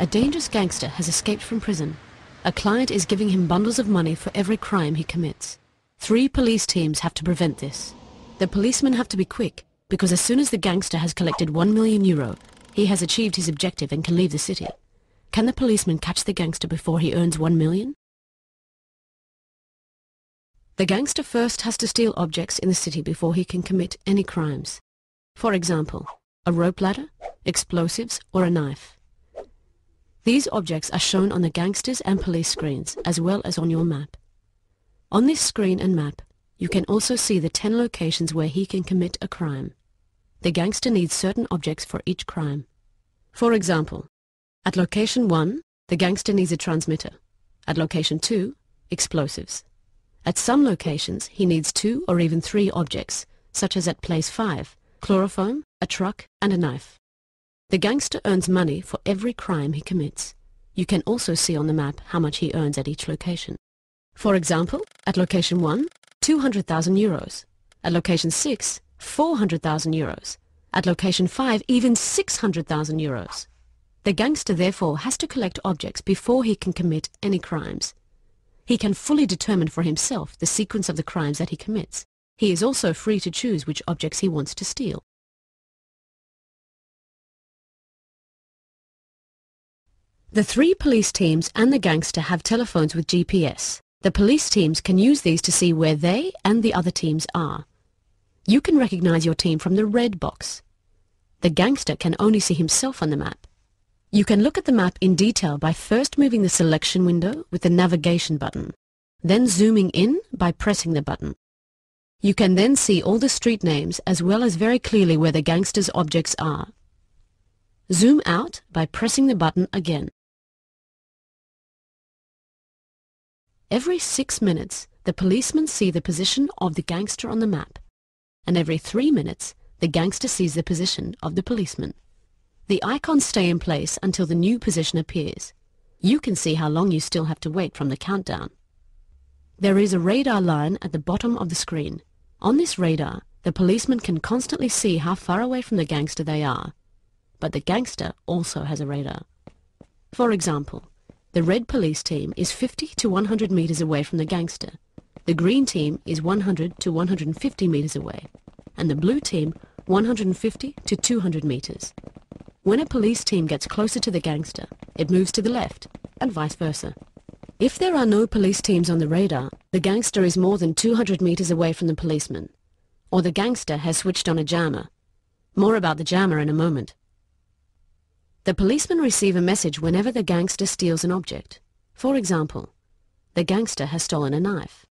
A dangerous gangster has escaped from prison. A client is giving him bundles of money for every crime he commits. 3 police teams have to prevent this. The policemen have to be quick, because as soon as the gangster has collected €1 million, he has achieved his objective and can leave the city. Can the policeman catch the gangster before he earns $1 million? The gangster first has to steal objects in the city before he can commit any crimes. For example, a rope ladder, explosives, or a knife. These objects are shown on the gangsters' and police screens, as well as on your map. On this screen and map, you can also see the 10 locations where he can commit a crime. The gangster needs certain objects for each crime. For example, at location 1, the gangster needs a transmitter. At location 2, explosives. At some locations, he needs 2 or even 3 objects, such as at place 5, chloroform, a truck, and a knife. The gangster earns money for every crime he commits. You can also see on the map how much he earns at each location. For example, at location 1, €200,000. At location 6, €400,000. At location 5, even €600,000. The gangster therefore has to collect objects before he can commit any crimes. He can fully determine for himself the sequence of the crimes that he commits. He is also free to choose which objects he wants to steal. The 3 police teams and the gangster have telephones with GPS. The police teams can use these to see where they and the other teams are. You can recognize your team from the red box. The gangster can only see himself on the map. You can look at the map in detail by first moving the selection window with the navigation button, then zooming in by pressing the button. You can then see all the street names as well as very clearly where the gangster's objects are. Zoom out by pressing the button again. Every 6 minutes, the policemen see the position of the gangster on the map, and every 3 minutes, the gangster sees the position of the policeman. The icons stay in place until the new position appears. You can see how long you still have to wait from the countdown. There is a radar line at the bottom of the screen. On this radar, the policeman can constantly see how far away from the gangster they are, but the gangster also has a radar. For example, the red police team is 50 to 100 meters away from the gangster. The green team is 100 to 150 meters away, and the blue team 150 to 200 meters. When a police team gets closer to the gangster, it moves to the left, and vice versa. If there are no police teams on the radar, the gangster is more than 200 meters away from the policeman, or the gangster has switched on a jammer. More about the jammer in a moment. The policemen receive a message whenever the gangster steals an object. For example, the gangster has stolen a knife.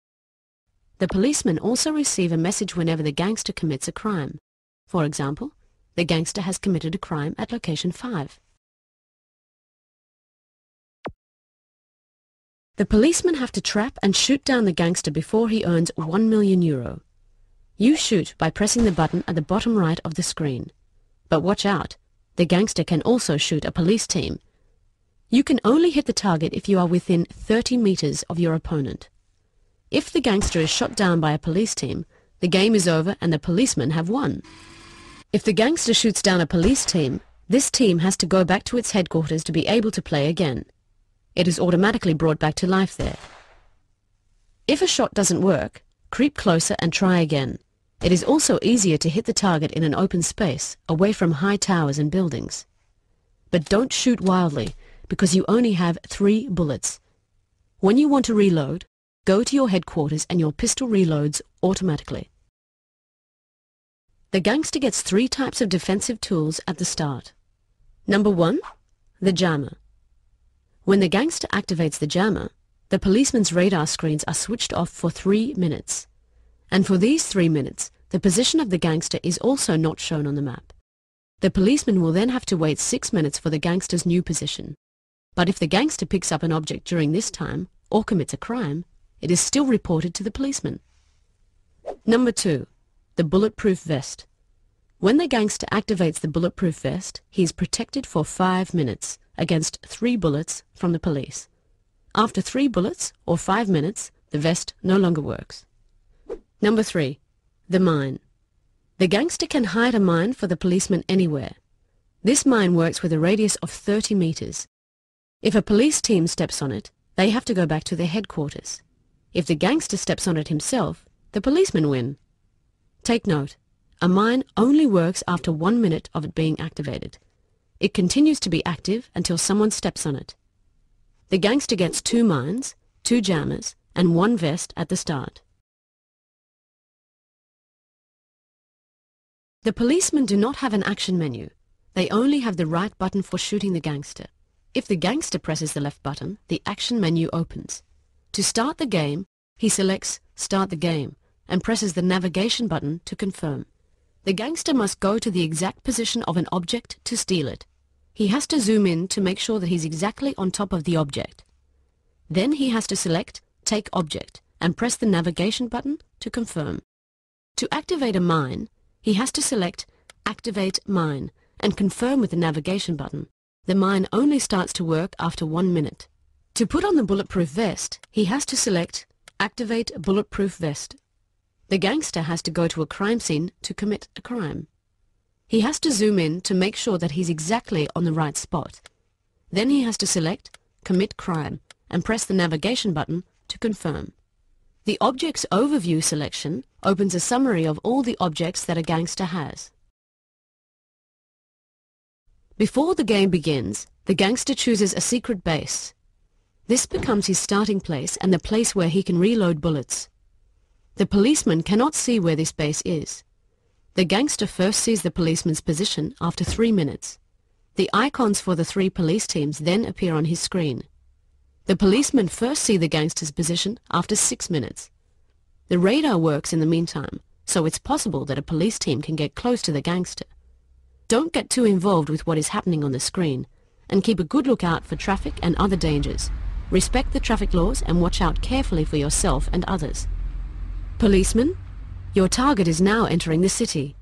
The policemen also receive a message whenever the gangster commits a crime. For example, the gangster has committed a crime at location 5. The policemen have to trap and shoot down the gangster before he earns €1 million. You shoot by pressing the button at the bottom right of the screen. But watch out! The gangster can also shoot a police team. You can only hit the target if you are within 30 meters of your opponent. If the gangster is shot down by a police team, the game is over and the policemen have won. If the gangster shoots down a police team, this team has to go back to its headquarters to be able to play again. It is automatically brought back to life there. If a shot doesn't work, creep closer and try again. It is also easier to hit the target in an open space, away from high towers and buildings. But don't shoot wildly, because you only have 3 bullets. When you want to reload, go to your headquarters and your pistol reloads automatically. The gangster gets 3 types of defensive tools at the start. Number 1, the jammer. When the gangster activates the jammer, the policeman's radar screens are switched off for 3 minutes. And for these 3 minutes, the position of the gangster is also not shown on the map. The policeman will then have to wait 6 minutes for the gangster's new position. But if the gangster picks up an object during this time, or commits a crime, it is still reported to the policeman. Number 2, the bulletproof vest. When the gangster activates the bulletproof vest, he is protected for 5 minutes against 3 bullets from the police. After 3 bullets, or 5 minutes, the vest no longer works. Number 3, the mine. The gangster can hide a mine for the policeman anywhere. This mine works with a radius of 30 meters. If a police team steps on it, they have to go back to their headquarters. If the gangster steps on it himself, the policemen win. Take note, a mine only works after 1 minute of it being activated. It continues to be active until someone steps on it. The gangster gets 2 mines, 2 jammers, and 1 vest at the start. The policemen do not have an action menu. They only have the right button for shooting the gangster. If the gangster presses the left button, the action menu opens. To start the game, he selects Start the Game and presses the navigation button to confirm. The gangster must go to the exact position of an object to steal it. He has to zoom in to make sure that he's exactly on top of the object. Then he has to select Take Object and press the navigation button to confirm. To activate a mine, he has to select Activate Mine and confirm with the navigation button. The mine only starts to work after 1 minute. To put on the bulletproof vest, he has to select Activate Bulletproof Vest. The gangster has to go to a crime scene to commit a crime. He has to zoom in to make sure that he's exactly on the right spot. Then he has to select Commit Crime and press the navigation button to confirm. The Objects Overview selection opens a summary of all the objects that a gangster has. Before the game begins, the gangster chooses a secret base. This becomes his starting place and the place where he can reload bullets. The policeman cannot see where this base is. The gangster first sees the policeman's position after 3 minutes. The icons for the 3 police teams then appear on his screen. The policemen first see the gangster's position after 6 minutes. The radar works in the meantime, so it's possible that a police team can get close to the gangster. Don't get too involved with what is happening on the screen, and keep a good lookout for traffic and other dangers. Respect the traffic laws and watch out carefully for yourself and others. Policeman, your target is now entering the city.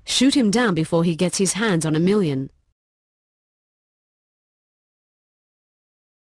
Shoot him down before he gets his hands on $1 million.